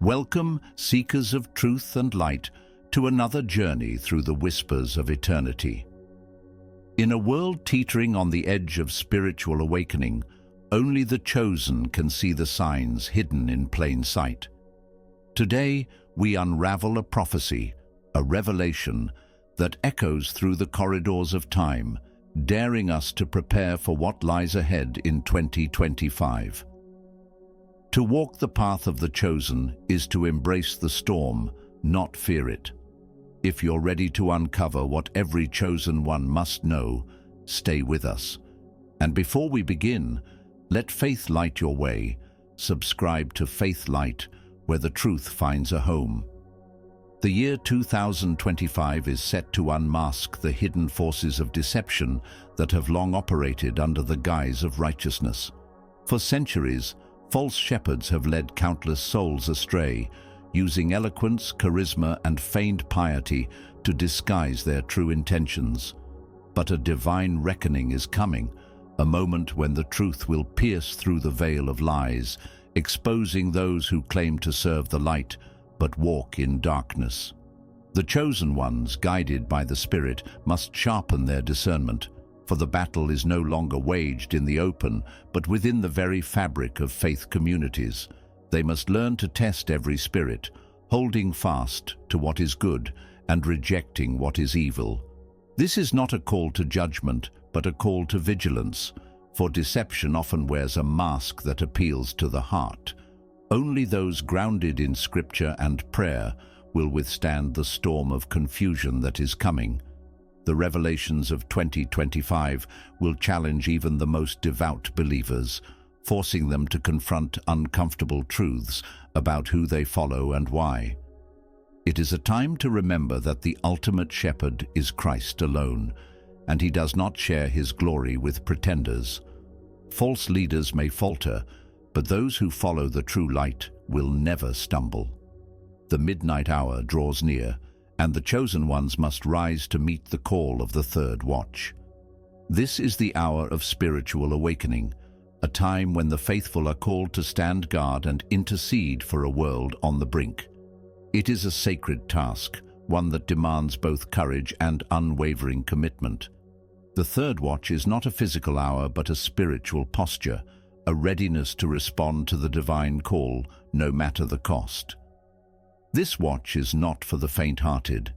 Welcome, seekers of truth and light, to another journey through the whispers of eternity. In a world teetering on the edge of spiritual awakening, only the chosen can see the signs hidden in plain sight. Today, we unravel a prophecy, a revelation that echoes through the corridors of time, daring us to prepare for what lies ahead in 2025. To walk the path of the chosen is to embrace the storm, not fear it. If you're ready to uncover what every chosen one must know, stay with us. And before we begin, let faith light your way. Subscribe to Faith Light, where the truth finds a home. The year 2025 is set to unmask the hidden forces of deception that have long operated under the guise of righteousness. For centuries, false shepherds have led countless souls astray, using eloquence, charisma, and feigned piety to disguise their true intentions. But a divine reckoning is coming, a moment when the truth will pierce through the veil of lies, exposing those who claim to serve the light but walk in darkness. The chosen ones, guided by the Spirit, must sharpen their discernment, for the battle is no longer waged in the open, but within the very fabric of faith communities. They must learn to test every spirit, holding fast to what is good and rejecting what is evil. This is not a call to judgment, but a call to vigilance, for deception often wears a mask that appeals to the heart. Only those grounded in Scripture and prayer will withstand the storm of confusion that is coming. The revelations of 2025 will challenge even the most devout believers, forcing them to confront uncomfortable truths about who they follow and why. It is a time to remember that the ultimate shepherd is Christ alone, and he does not share his glory with pretenders. False leaders may falter, but those who follow the true light will never stumble. The midnight hour draws near, and the chosen ones must rise to meet the call of the third watch. This is the hour of spiritual awakening, a time when the faithful are called to stand guard and intercede for a world on the brink. It is a sacred task, one that demands both courage and unwavering commitment. The third watch is not a physical hour but a spiritual posture, a readiness to respond to the divine call, no matter the cost. This watch is not for the faint-hearted.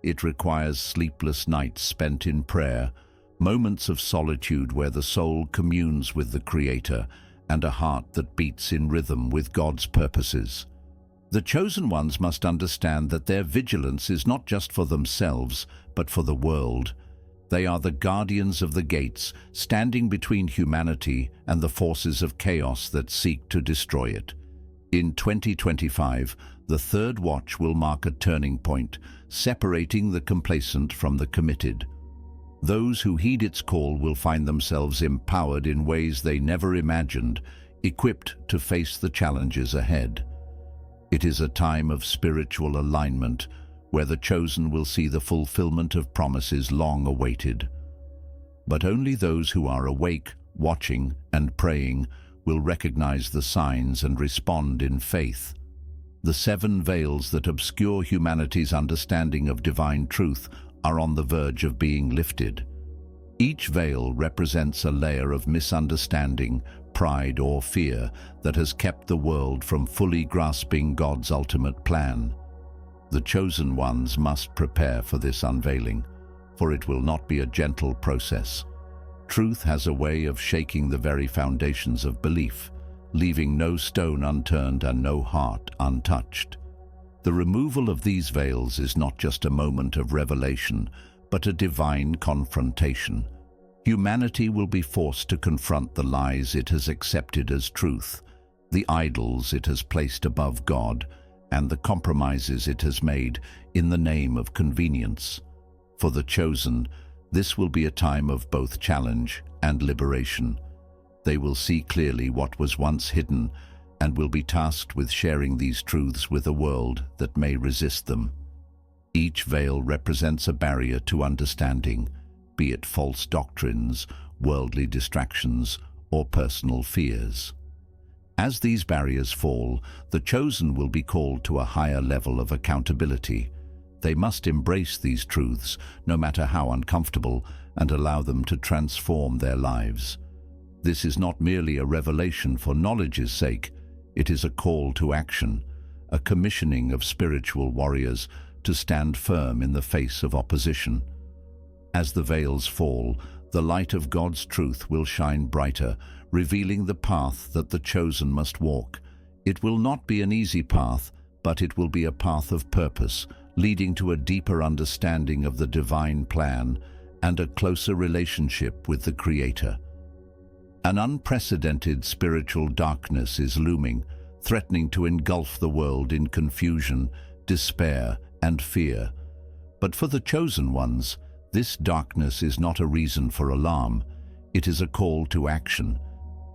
It requires sleepless nights spent in prayer, moments of solitude where the soul communes with the Creator, and a heart that beats in rhythm with God's purposes. The chosen ones must understand that their vigilance is not just for themselves, but for the world. They are the guardians of the gates, standing between humanity and the forces of chaos that seek to destroy it. In 2025, the third watch will mark a turning point, separating the complacent from the committed. Those who heed its call will find themselves empowered in ways they never imagined, equipped to face the challenges ahead. It is a time of spiritual alignment, where the chosen will see the fulfillment of promises long awaited. But only those who are awake, watching, and praying will recognize the signs and respond in faith. The seven veils that obscure humanity's understanding of divine truth are on the verge of being lifted. Each veil represents a layer of misunderstanding, pride, or fear that has kept the world from fully grasping God's ultimate plan. The chosen ones must prepare for this unveiling, for it will not be a gentle process. Truth has a way of shaking the very foundations of belief, leaving no stone unturned and no heart untouched. The removal of these veils is not just a moment of revelation, but a divine confrontation. Humanity will be forced to confront the lies it has accepted as truth, the idols it has placed above God, and the compromises it has made in the name of convenience. For the chosen, this will be a time of both challenge and liberation. They will see clearly what was once hidden and will be tasked with sharing these truths with a world that may resist them. Each veil represents a barrier to understanding, be it false doctrines, worldly distractions, or personal fears. As these barriers fall, the chosen will be called to a higher level of accountability. They must embrace these truths, no matter how uncomfortable, and allow them to transform their lives. This is not merely a revelation for knowledge's sake, it is a call to action, a commissioning of spiritual warriors to stand firm in the face of opposition. As the veils fall, the light of God's truth will shine brighter, revealing the path that the chosen must walk. It will not be an easy path, but it will be a path of purpose, leading to a deeper understanding of the divine plan and a closer relationship with the Creator. An unprecedented spiritual darkness is looming, threatening to engulf the world in confusion, despair, and fear. But for the chosen ones, this darkness is not a reason for alarm. It is a call to action.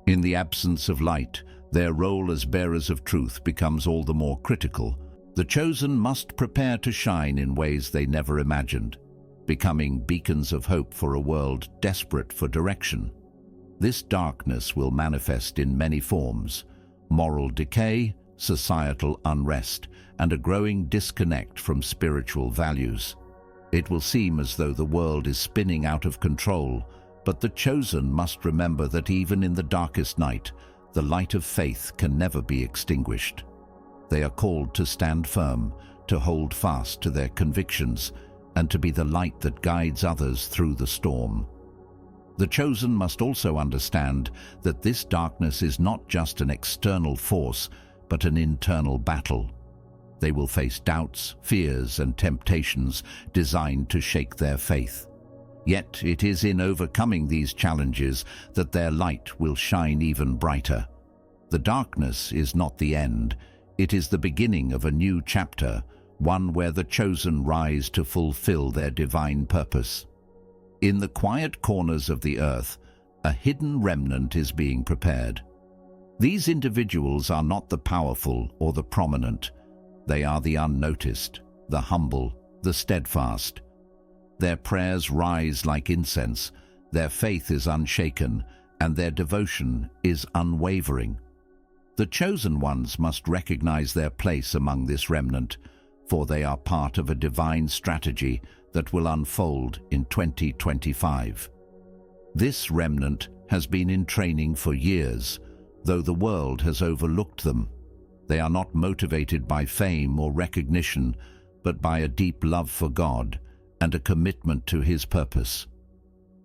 In the absence of light, their role as bearers of truth becomes all the more critical. The chosen must prepare to shine in ways they never imagined, becoming beacons of hope for a world desperate for direction. This darkness will manifest in many forms: moral decay, societal unrest, and a growing disconnect from spiritual values. It will seem as though the world is spinning out of control, but the chosen must remember that even in the darkest night, the light of faith can never be extinguished. They are called to stand firm, to hold fast to their convictions, and to be the light that guides others through the storm. The chosen must also understand that this darkness is not just an external force, but an internal battle. They will face doubts, fears, and temptations designed to shake their faith. Yet it is in overcoming these challenges that their light will shine even brighter. The darkness is not the end. It is the beginning of a new chapter, one where the chosen rise to fulfill their divine purpose. In the quiet corners of the earth, a hidden remnant is being prepared. These individuals are not the powerful or the prominent. They are the unnoticed, the humble, the steadfast. Their prayers rise like incense, their faith is unshaken, and their devotion is unwavering. The chosen ones must recognize their place among this remnant, for they are part of a divine strategy that will unfold in 2025. This remnant has been in training for years, though the world has overlooked them. They are not motivated by fame or recognition, but by a deep love for God and a commitment to His purpose.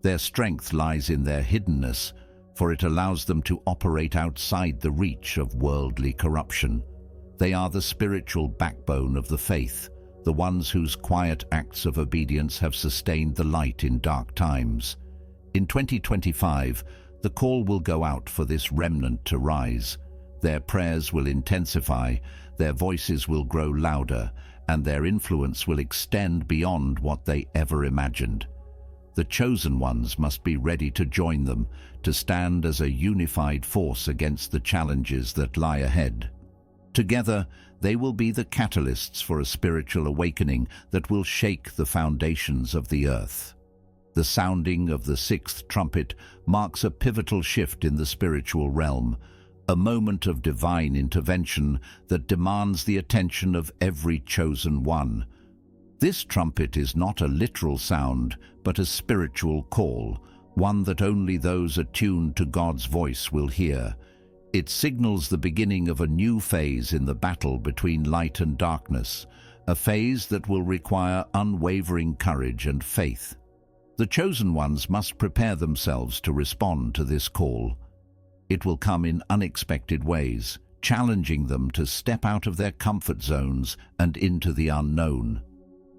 Their strength lies in their hiddenness, for it allows them to operate outside the reach of worldly corruption. They are the spiritual backbone of the faith, the ones whose quiet acts of obedience have sustained the light in dark times. In 2025, the call will go out for this remnant to rise. Their prayers will intensify, their voices will grow louder, and their influence will extend beyond what they ever imagined. The chosen ones must be ready to join them, to stand as a unified force against the challenges that lie ahead. Together, they will be the catalysts for a spiritual awakening that will shake the foundations of the earth. The sounding of the sixth trumpet marks a pivotal shift in the spiritual realm, a moment of divine intervention that demands the attention of every chosen one. This trumpet is not a literal sound, but a spiritual call, one that only those attuned to God's voice will hear. It signals the beginning of a new phase in the battle between light and darkness, a phase that will require unwavering courage and faith. The chosen ones must prepare themselves to respond to this call. It will come in unexpected ways, challenging them to step out of their comfort zones and into the unknown.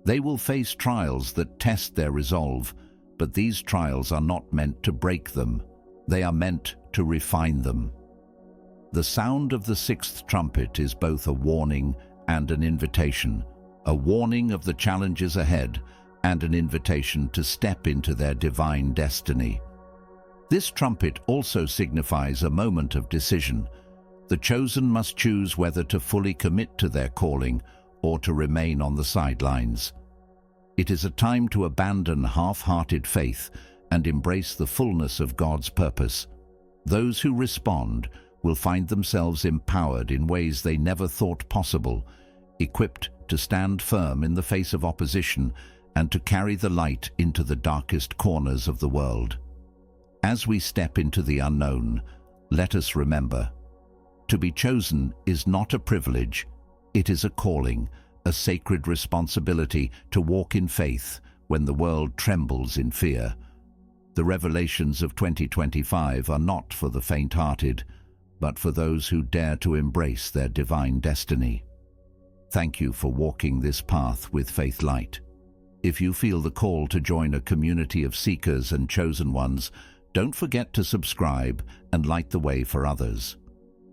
They will face trials that test their resolve, but these trials are not meant to break them. They are meant to refine them. The sound of the sixth trumpet is both a warning and an invitation, a warning of the challenges ahead and an invitation to step into their divine destiny. This trumpet also signifies a moment of decision. The chosen must choose whether to fully commit to their calling or to remain on the sidelines. It is a time to abandon half-hearted faith and embrace the fullness of God's purpose. Those who respond will find themselves empowered in ways they never thought possible, equipped to stand firm in the face of opposition and to carry the light into the darkest corners of the world. As we step into the unknown, let us remember, to be chosen is not a privilege, it is a calling, a sacred responsibility to walk in faith when the world trembles in fear. The revelations of 2025 are not for the faint-hearted, but for those who dare to embrace their divine destiny. Thank you for walking this path with Faith Light. If you feel the call to join a community of seekers and chosen ones, don't forget to subscribe and light the way for others.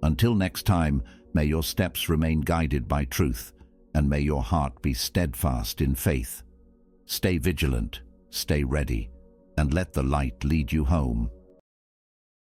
Until next time, may your steps remain guided by truth, and may your heart be steadfast in faith. Stay vigilant, stay ready, and let the light lead you home.